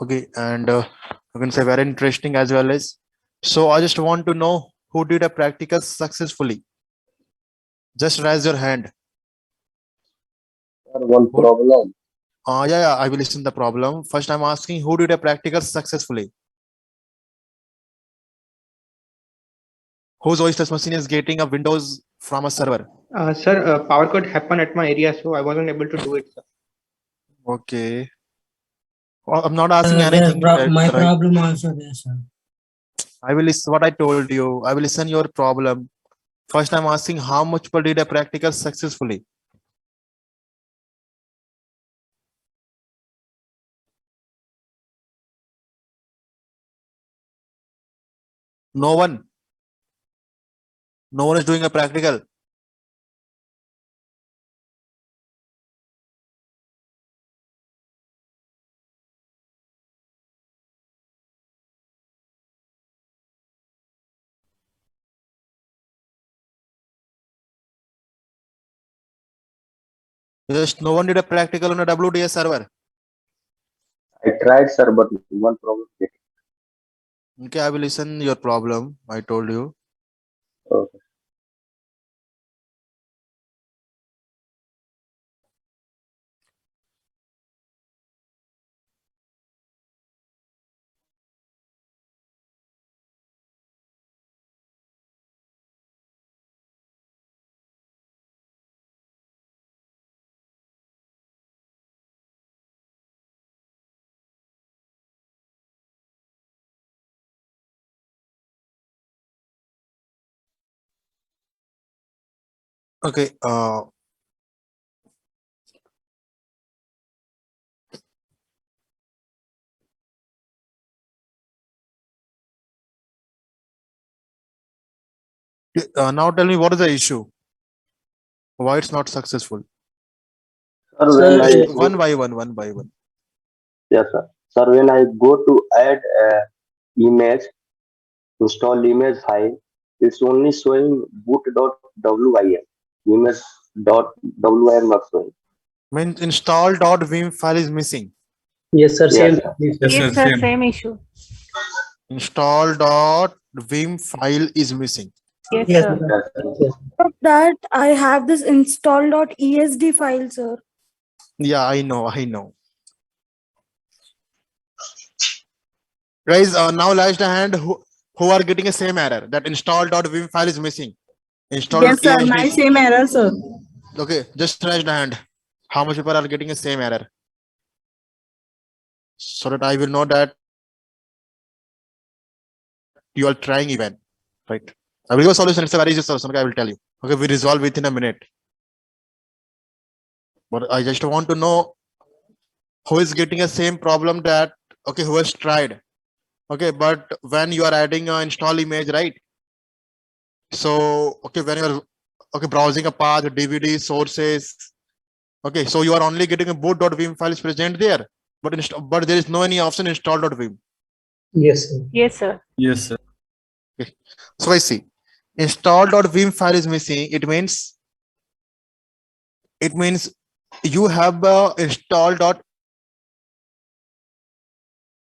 Okay, and you can say very interesting as well as. So I just want to know who did a practical successfully. Just raise your hand. Sir, one Who? problem. Yeah, I will listen the problem. First, I'm asking who did a practical successfully. Whose OS machine is getting a Windows from a server? Sir, power cut happened at my area, so I wasn't able to do it, sir. Okay. Well, I'm not asking anything. My Right? problem also there, sir. I will listen what I told you. I will listen your problem. First, I'm asking how much people did a practical successfully. No one. No one is doing a practical. Just no one did a practical on a WDS server. I tried, sir, but one problem. Okay, I will listen your problem. I told you. Okay. Okay. Now tell me what is the issue? Why it's not successful? Sir, Sir, when I Just go, one by one, one by one. yes, sir. Sir, when I go to add image, install image file, it's only showing boot.wim. Image.wim not showing. Means install.vim file is missing. yes, sir. Yes, Same. sir. Yes, Yes, sir. sir, same issue. Install.vim file is missing. Yes, Yes, sir. sir. Yes, sir. Yes. That I have this install.esd file, sir. Yeah, I know, I know. Guys, now raise the hand who are getting a same error that install.vim file is missing. Yes, sir. My Install.esd. same error, sir. Okay, just raise the hand. How much people are getting a same error? So that I will know that you are trying even. Right. I will give a solution. It's a very easy solution. Okay, I will tell you. Okay, we resolve within a minute. But I just want to know who is getting a same problem that okay, who has tried. Okay, but when you are adding an install image, right? So okay, when you're okay browsing a path, DVD sources. Okay, so you are only getting a boot.vim file is present there, but there is no any option install.vim. Yes, sir. Yes, sir. Yes, sir. Okay. So I see install.vim file is missing. It means you have install.esd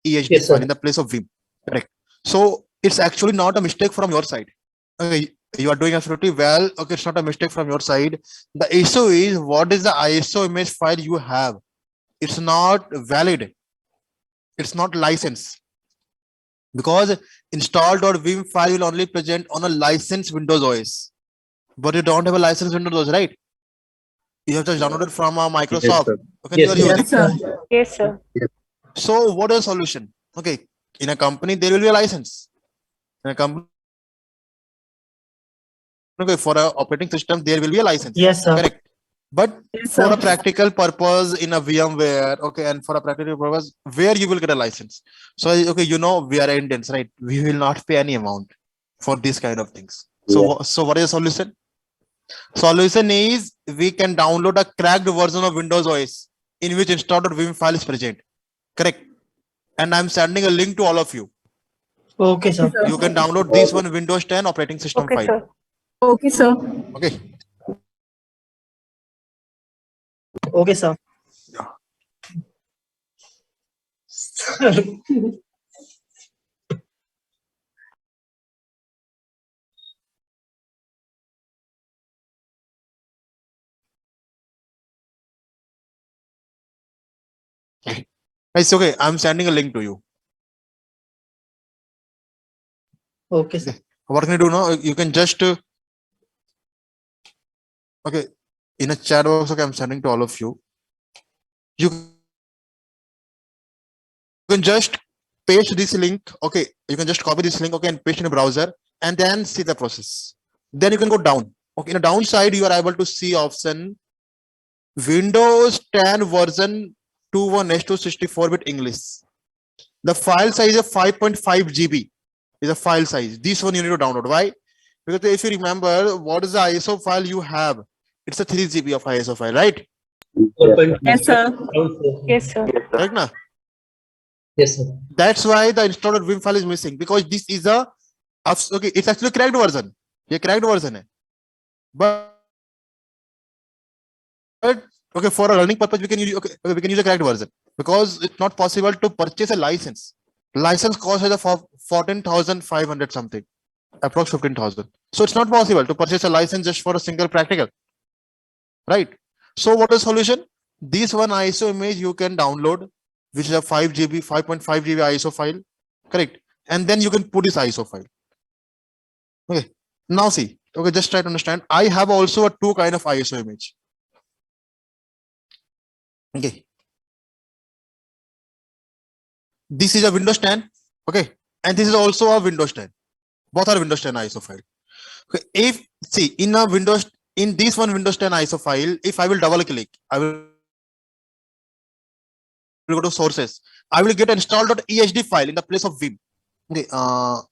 Yes, file sir. in the place of vim. Correct. So it's actually not a mistake from your side. Okay, you are doing absolutely well. Okay, it's not a mistake from your side. The issue is what is the ISO image file you have? It's not valid. It's not licensed because install.vim file will only present on a licensed Windows OS, but you don't have a licensed Windows OS, right? You have just downloaded from Microsoft. sir. Okay, you Yes, are sir. using. Yes, sir. Yes, sir. So what is the solution? Okay, in a company there will be a license. In a company, okay, for a operating system there will be a license. Yes, sir. Correct. But Yes, for sir. a practical purpose in a VMware, okay, and for a practical purpose, where you will get a license. So okay, you know we are Indians, right? We will not pay any amount for these kind of things. So so what is the solution? Solution is we can download a cracked version of Windows OS in which install.vim file is present. Correct. And I'm sending a link to all of you. Okay, sir. You can download this one Windows 10 operating system Okay, file. sir. Okay, sir. Okay. Okay, sir. It's okay. I'm sending a link to you. Okay, sir. What can you do now? You can just okay in a chat box. Okay, I'm sending to all of you. You can just paste this link. Okay, you can just copy this link. Okay, and paste in a browser, and then see the process. Then you can go down. Okay, in the downside, you are able to see option Windows 10 version 21H264-bit English. The file size of 5.5 GB is a file size. This one you need to download. Why? Because if you remember, what is the ISO file you have? It's a 3 GB of ISO file, right? Yes, sir. Yes, sir. Correct, na? Yes, sir. That's why the installed Vim file is missing, because this is a okay, it's actually cracked version. ये cracked version है. But okay, for a learning purpose, we can use we can use a cracked version, because it's not possible to purchase a license. License cost is a 14,500 something, approx 15,000. So it's not possible to purchase a license just for a single practical, right? So what is the solution? This one ISO image you can download, which is a 5 GB, 5.5 GB ISO file, correct? And then you can put this ISO file. Okay. Now see, okay, just try to understand. I have also a two kind of ISO image. Okay. This is a Windows 10. Okay. And this is also a Windows 10. Both are Windows 10 ISO file. Okay. If see in a Windows, in this one Windows 10 ISO file, if I will double click, I will go to sources. I will get install.esd file in the place of Vim. Okay.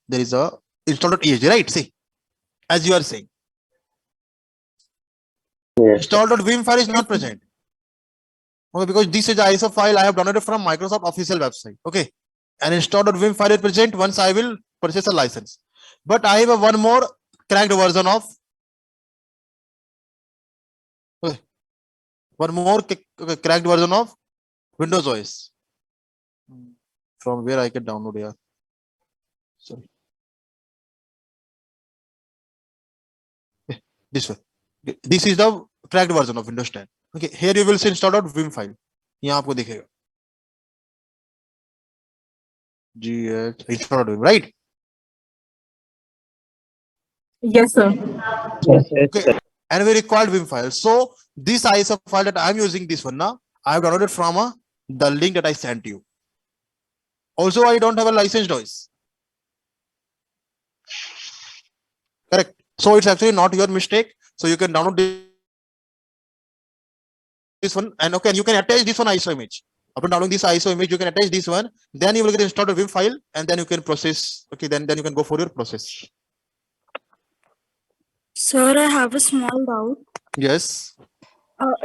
There is a install.esd, right? See, as you are saying, Yes. install.vim file is not present. Okay, because this is the ISO file I have downloaded from Microsoft official website. Okay, and install.vim file is present once I will purchase a license. But I have a one more cracked version of cracked version of Windows OS. From where I can download here. Sorry. This one. This is the cracked version of Windows 10. Okay, here you will see install.vim file. यहाँ आपको दिखेगा. GH install.vim, right? Yes, sir. Okay. And we required Vim file. So this ISO file that I'm using, this one now, I have downloaded from the link that I sent you. Also, I don't have a licensed OS. Correct. So it's actually not your mistake. So you can download this one, and okay, you can attach this one ISO image. After downloading this ISO image, you can attach this one. Then you will get installed a Vim file, and then you can process. Okay, then you can go for your process. Sir, I have a small doubt. Yes.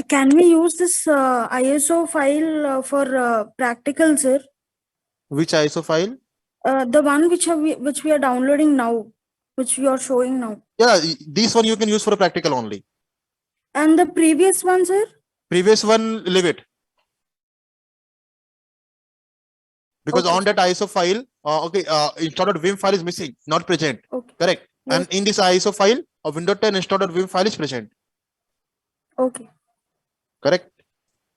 Can we use this ISO file for practical, sir? Which ISO file? The one which we are downloading now, which we are showing now. Yeah, this one you can use for a practical only. And the previous one, sir? Previous one, leave it. Because Okay. on that ISO file, installed Vim file is missing, not present. Okay. Correct. Yes. And in this ISO file, a Windows 10 installed Vim file is present. Okay. Correct.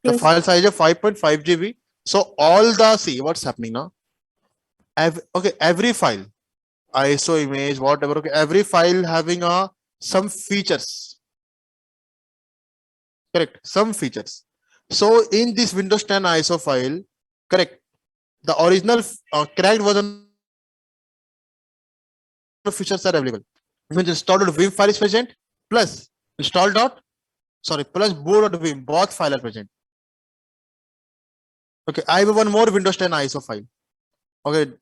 The Yes. file size of 5.5 GB. So all the, see what's happening now. Every file, ISO image, whatever. Okay, every file having some features. Correct. Some features. So in this Windows 10 ISO file, correct, the original cracked version of features are available. Means installed Vim file is present, plus plus boot.vim, both file are present. Okay, I have one more Windows 10 ISO file. Okay,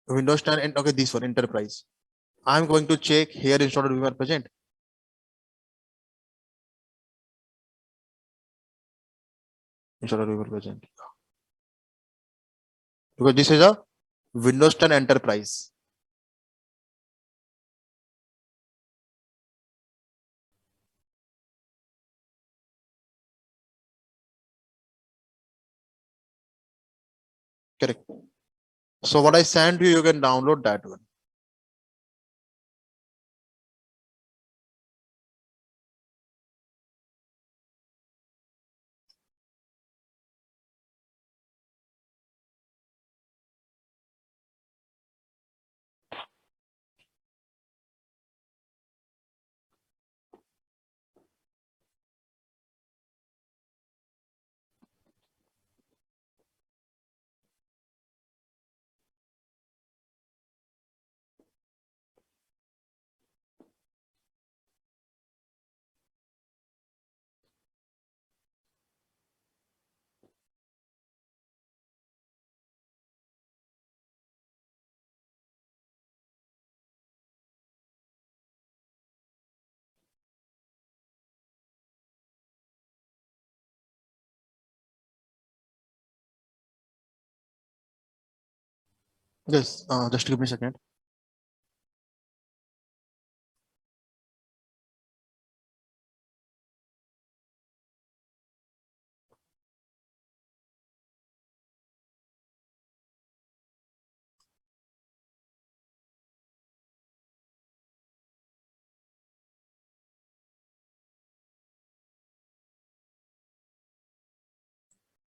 Windows 10 and okay, this one enterprise. I'm going to check here installed Vim are present. Installed Vim are present. Because this is a Windows 10 enterprise. Correct. So what I sent you can download that one. Yes, just give me a second.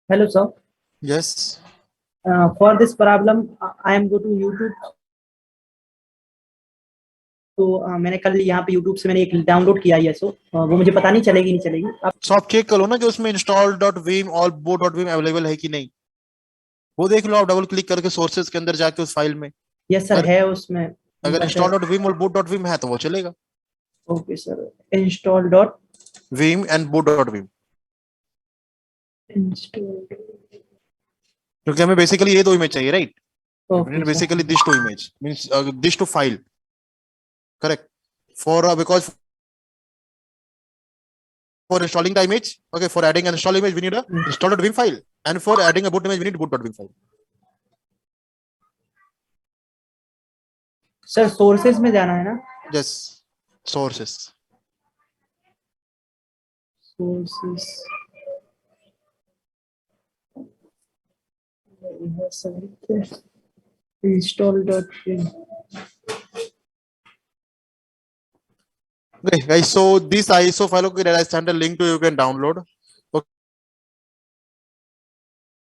Hello, sir. Yes. For this problem, I am go to YouTube. तो मैंने कल यहाँ पे YouTube से मैंने एक download किया है, सो वो मुझे पता नहीं चलेगी नहीं चलेगी आप So आप चेक करो ना कि उसमें install.vim और boot.vim अवेलेबल है कि नहीं, वो देख लो आप डबल क्लिक करके सोर्सेज के अंदर जाके उस फाइल में। यस सर अगर- है उसमें अगर install.vim और boot.vim है तो वो चलेगा। Okay sir install dot vim and boot.vim, install क्योंकि हमें बेसिकली ये दो इमेज चाहिए, right? Okay Basically these two image means these two file, correct? For because for installing the image, okay, for adding an install image we need a install.vim file, and for adding a boot image we need boot.vim file. Sir sources में जाना है ना Yes, sources. Sources install dot Okay, guys, so this ISO file, okay, that I sent a link to you can download.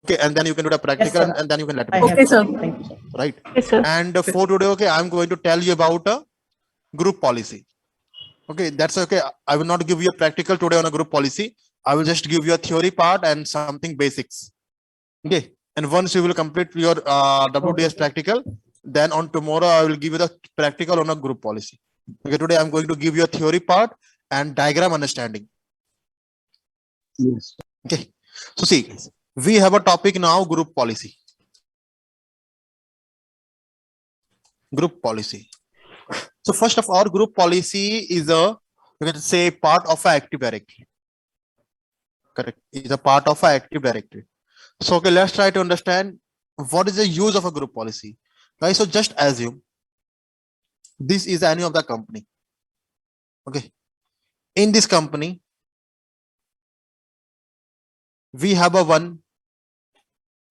Okay, and then you can do the practical, sir. and then you can let me I know, have Okay, sir. Thank you, sir. right? Yes, sir. And for today, okay, I'm going to tell you about a group policy. Okay, that's okay. I will not give you a practical today on a group policy. I will just give you a theory part and something basics. Okay, and once you will complete your WDS practical, then on tomorrow I will give you the practical on a group policy. Okay, today I'm going to give you a theory part and diagram understanding. Yes. Okay, so see, guys, we have a topic now, group policy. Group policy. So first of all, group policy is a, you can say, part of a Active Directory. Correct, is a part of a Active Directory. So okay, let's try to understand what is the use of a group policy. Guys, so just assume this is any of the company. Okay, in this company we have a one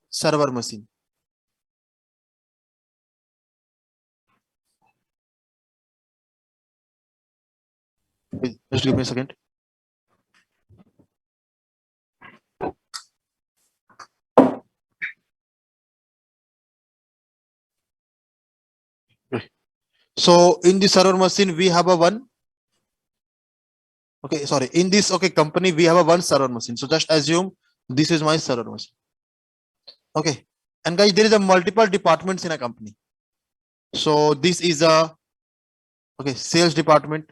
server machine. Wait, just give me a second. So in the server machine we have a one. Okay, sorry, in this okay company we have a one server machine. So just assume this is my server machine. Okay, and guys, there is a multiple departments in a company. So this is a okay sales department.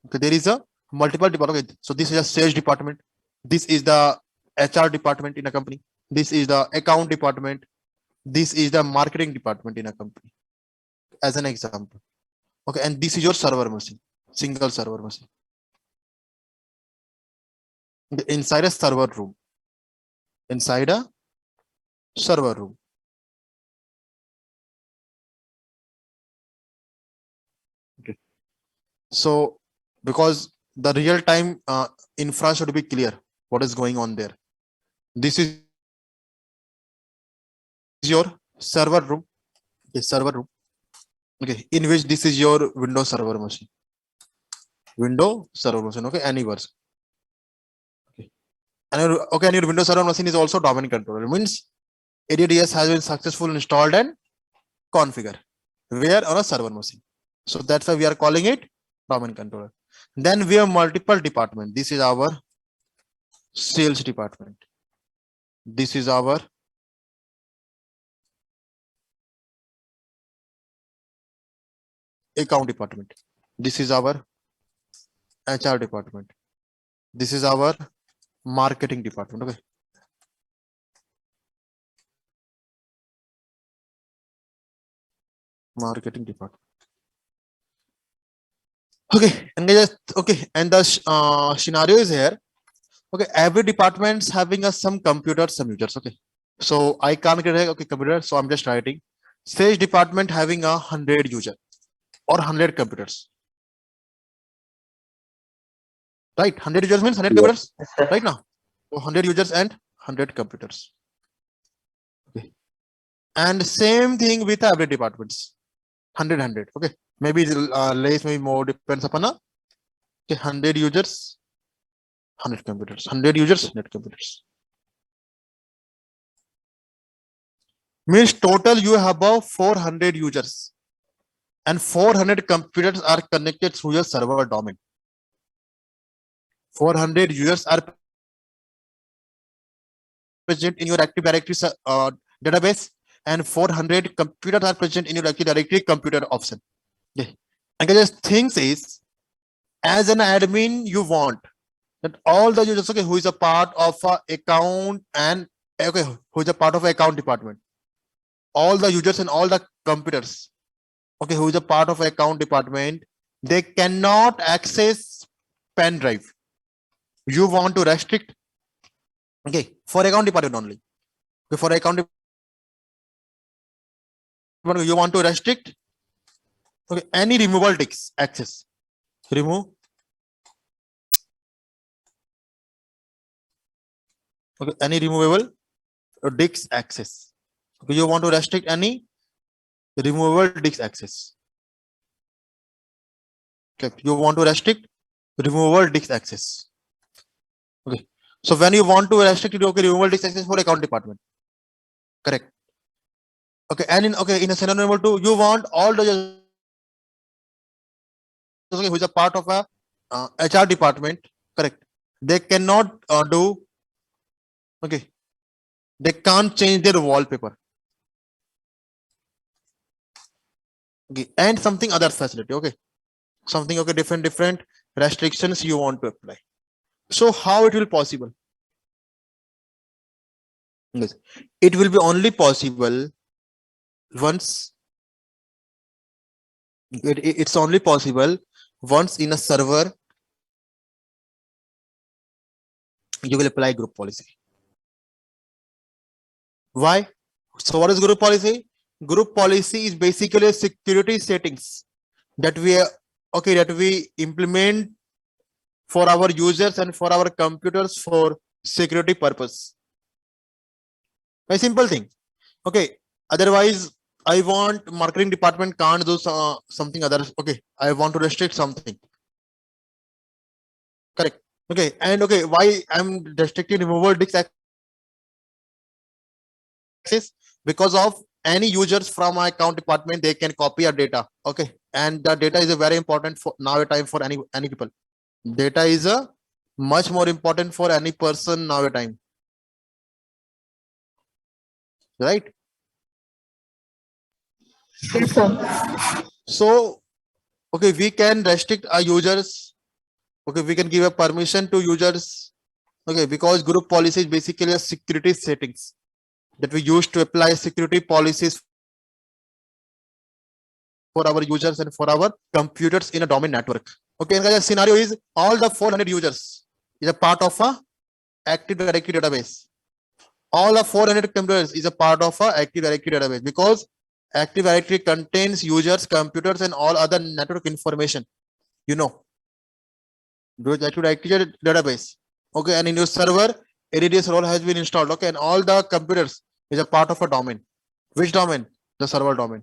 Okay, there is a multiple department. Okay, so this is a sales department. This is the HR department in a company. This is the account department. This is the marketing department in a company, as an example. Okay, and this is your server machine, single server machine. Inside a server room. Inside a server room. Okay. So because the real time infra should be clear, what is going on there. This is your server room. Okay, server room. Okay, in which this is your Windows server machine. Windows server machine. Okay, any version. Okay, and your Windows server machine is also domain controller. It means ADDS has been successfully installed and configured. Where on a server machine. So that's why we are calling it domain controller. Then we have multiple departments. This is our sales department. This is our account department. This is our HR department. This is our marketing department. Okay. Marketing department. Okay, and just okay, and the scenario is here. Okay, every department's having some computers, some users. Okay, so I can't get okay computer, so I'm just writing. Sales department having 100 user or 100 computers. Right, 100 users means 100 Yes. computers. Yes, sir. Right now, so 100 users and 100 computers. Okay, and same thing with every departments. 100. Okay, maybe less, maybe more, depends upon okay, 100 users, 100 computers. 100 users, 100 computers. Means total you have about 400 users and 400 computers are connected through your server domain. 400 users are present in your Active Directory database and 400 computers are present in your Active Directory computer option. Okay. And just things is, as an admin, you want that all the users, okay, who is a part of account and okay, who is a part of account department, all the users and all the computers, okay, who is a part of account department, they cannot access pen drive. You want to restrict, okay, for account department only. Okay, for account department, you want to restrict, okay, any removable disk access. Remove. Okay, any removable disk access. Okay, you want to restrict any removable disk access. Okay, you want to restrict removable disk access. Okay, so when you want to restrict it, okay, removable disk access for account department. Correct. Okay, and in okay, in a scenario number 2, you want all the users, okay, who is a part of a HR department. Correct. They cannot do. Okay, they can't change their wallpaper. Okay, and something other facility. Okay, something okay, different restrictions you want to apply. So how it will possible? Yes, it will be only possible once it's only possible once in a server you will apply group policy. Why? So what is group policy? Group policy is basically a security settings that we okay, that we implement for our users and for our computers for security purpose. A simple thing. Okay, otherwise I want marketing department can't do something other. Okay, I want to restrict something. Correct. Okay, and okay, why I'm restricting removable disk access? Because of any users from my account department, they can copy our data. Okay, and the data is a very important for now a time for any people. Data is a much more important for any person now a time. Right? Yes, sir. So okay, we can restrict our users. Okay, we can give a permission to users. Okay, because group policy is basically a security settings that we use to apply security policies for our users and for our computers in a domain network. Okay, and the scenario is all the 400 users is a part of a Active Directory database. All the 400 computers is a part of a Active Directory database because Active Directory contains users, computers, and all other network information. You know, Active Directory database. Okay, and in your server, ADDS role has been installed. Okay, and all the computers is a part of a domain. Which domain? The server domain.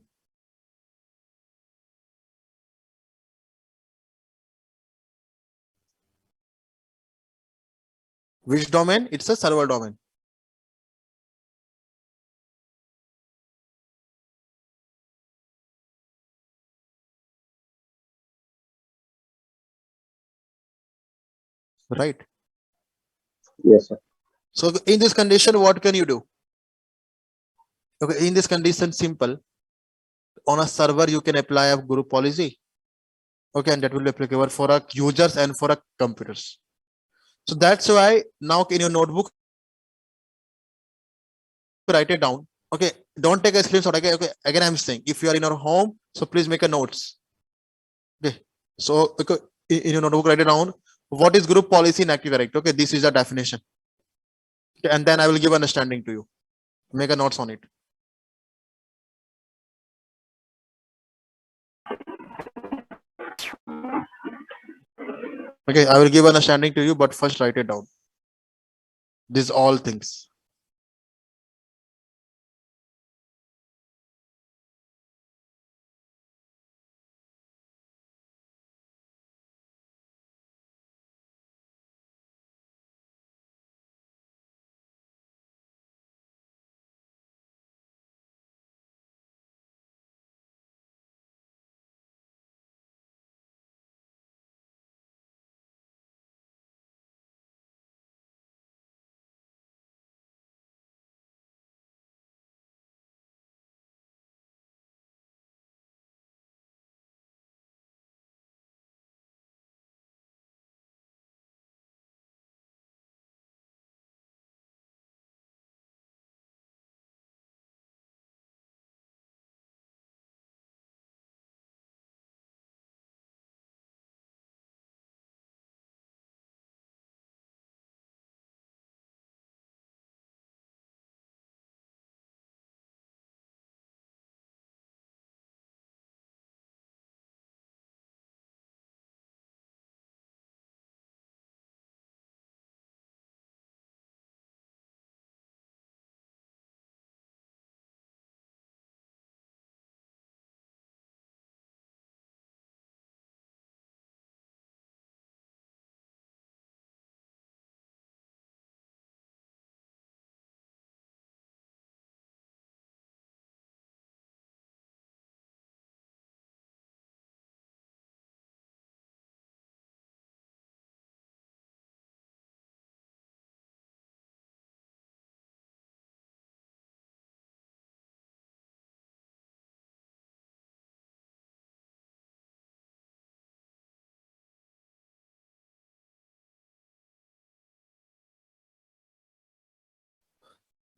Which domain? It's a server domain. Right. Yes, sir. So in this condition, what can you do? Okay, in this condition, simple. On a server, you can apply a group policy. Okay, and that will be applicable for a users and for a computers. So that's why now in your notebook, write it down. Okay, don't take a screenshot. Okay, again, I'm saying if you are in your home, so please make a notes. Okay, so okay, in your notebook, write it down. What is group policy in Active Directory? Okay, this is the definition. Okay, and then I will give understanding to you. Make a notes on it. Okay, I will give understanding to you, but first write it down. These all things.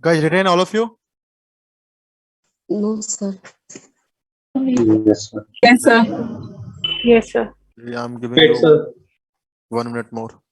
Guys, retain all of you? No, sir. Yes, sir. Yes, sir. Yes, sir. Yeah, I'm giving Yes, you sir. 1 minute more.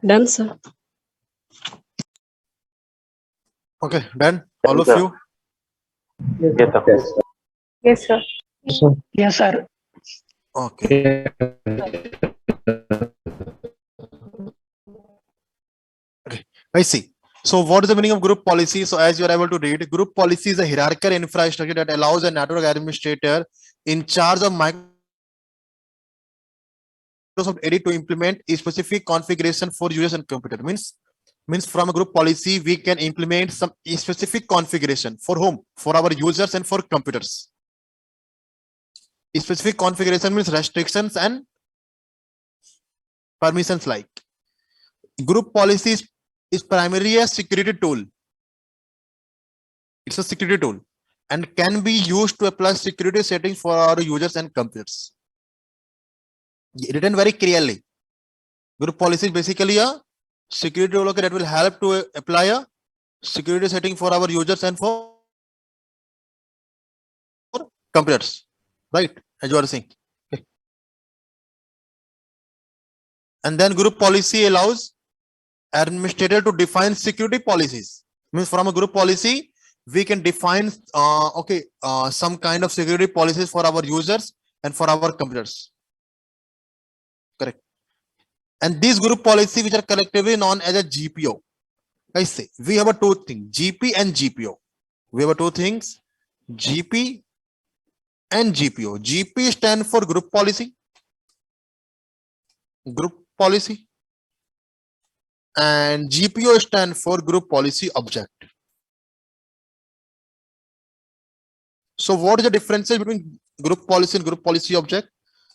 Done, sir. Okay, done. All of sir. you. Yes, sir. Yes, sir. Yes, sir. Okay. I see. So what is the meaning of group policy? So as you are able to read, group policy is a hierarchical infrastructure that allows a network administrator in charge of Microsoft Edit to implement a specific configuration for users and computer. Means from a group policy, we can implement some specific configuration for whom? For our users and for computers. A specific configuration means restrictions and permissions like. Group policy is primarily a security tool. It's a security tool and can be used to apply security settings for our users and computers. Written very clearly. Group policy is basically a security tool that will help to apply a security setting for our users and for computers, right? As you are saying. Okay. And then group policy allows administrator to define security policies. Means from a group policy, we can define some kind of security policies for our users and for our computers. Correct. And these group policies, which are collectively known as a GPO. I say we have a two things, GP and GPO. We have a two things, GP and GPO. GP stand for group policy. Group policy. And GPO stand for group policy object. So what is the differences between group policy and group policy object?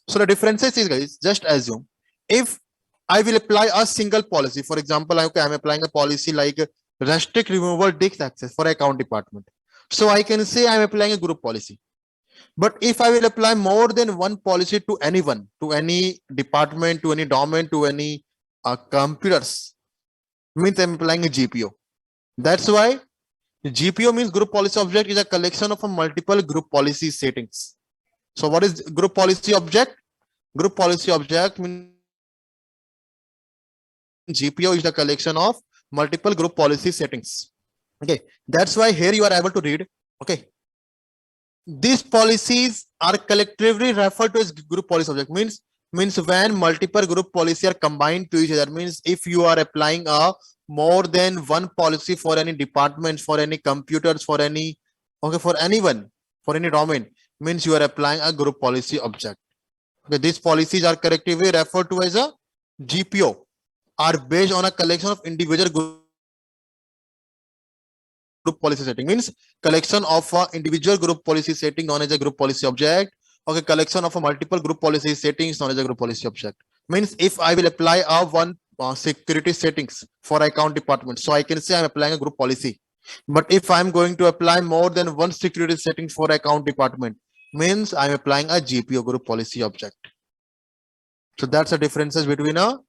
So the differences is, guys, just assume if I will apply a single policy, for example, I'm applying a policy like restrict removal disk access for account department. So I can say I'm applying a group policy. But if I will apply more than one policy to anyone, to any department, to any domain, to any computers, means I'm applying a GPO. That's why GPO means group policy object is a collection of a multiple group policy settings. So what is group policy object? Group policy object means GPO is the collection of multiple group policy settings. Okay, that's why here you are able to read. Okay, these policies are collectively referred to as group policy object. Means when multiple group policy are combined to each other. Means if you are applying a more than one policy for any department, for any computers, for any for anyone, for any domain, means you are applying a group policy object. Okay, these policies are collectively referred to as a GPO, are based on a collection of individual group policy setting. Means collection of individual group policy setting known as a group policy object. Okay, collection of a multiple group policy settings known as a group policy object. Means if I will apply a one security settings for account department, so I can say I'm applying a group policy. But if I'm going to apply more than one security settings for account department, means I'm applying a GPO, group policy object. So that's the differences between a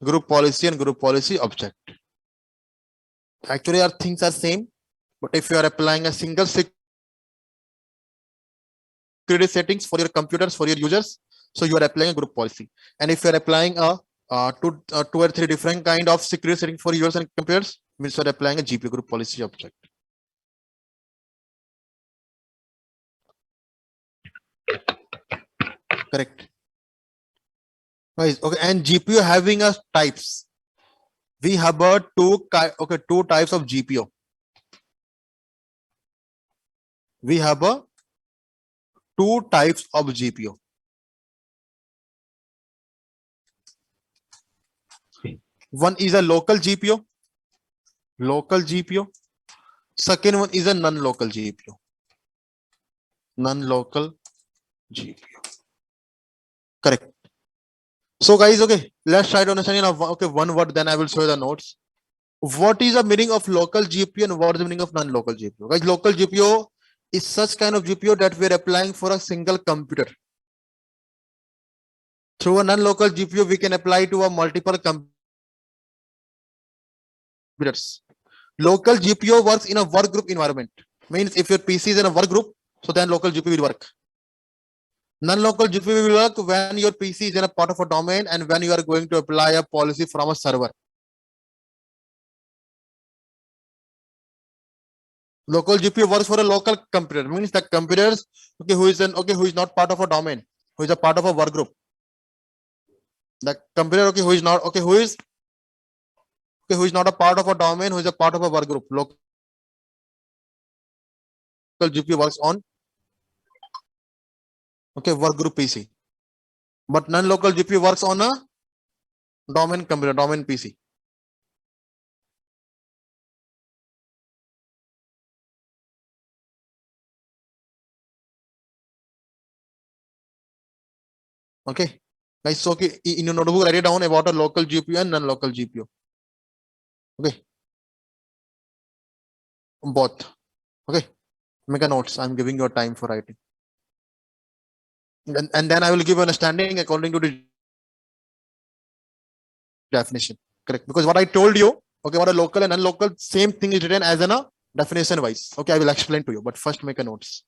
group policy and group policy object. Actually, our things are same, but if you are applying a single security settings for your computers, for your users, so you are applying a group policy. And if you are applying a two or three different kind of security settings for users and computers, means you are applying a GPO, group policy object. Correct. Guys, okay, and GPO having a types. We have a two types of GPO. We have a two types of GPO. One is a local GPO. Local GPO. Second one is a non-local GPO. Non-local GPO. Correct. So guys, okay, let's try to understand one word, then I will show you the notes. What is the meaning of local GPO and what is the meaning of non-local GPO? Guys, local GPO is such kind of GPO that we are applying for a single computer. Through a non-local GPO, we can apply to a multiple computers. Local GPO works in a work group environment. Means if your PC is in a work group, so then local GPO will work. Non-local GPO will work when your PC is in a part of a domain and when you are going to apply a policy from a server. Local GPU works for a local computer, means the computers, okay, who is not part of a domain, who is a part of a work group. The computer, okay, who is not a part of a domain, who is a part of a work group. Local GPU works on, okay, work group PC, but non-local GPU works on a domain computer, domain PC. Okay, guys, so okay, in your notebook, write it down about a local GPU and non-local GPU. Okay, both. Okay, make a notes. I'm giving you time for writing, and then I will give an understanding according to the definition. Correct? Because what I told you, okay, what a local and non-local, same thing is written as in a definition wise. Okay, I will explain to you, but first make a notes.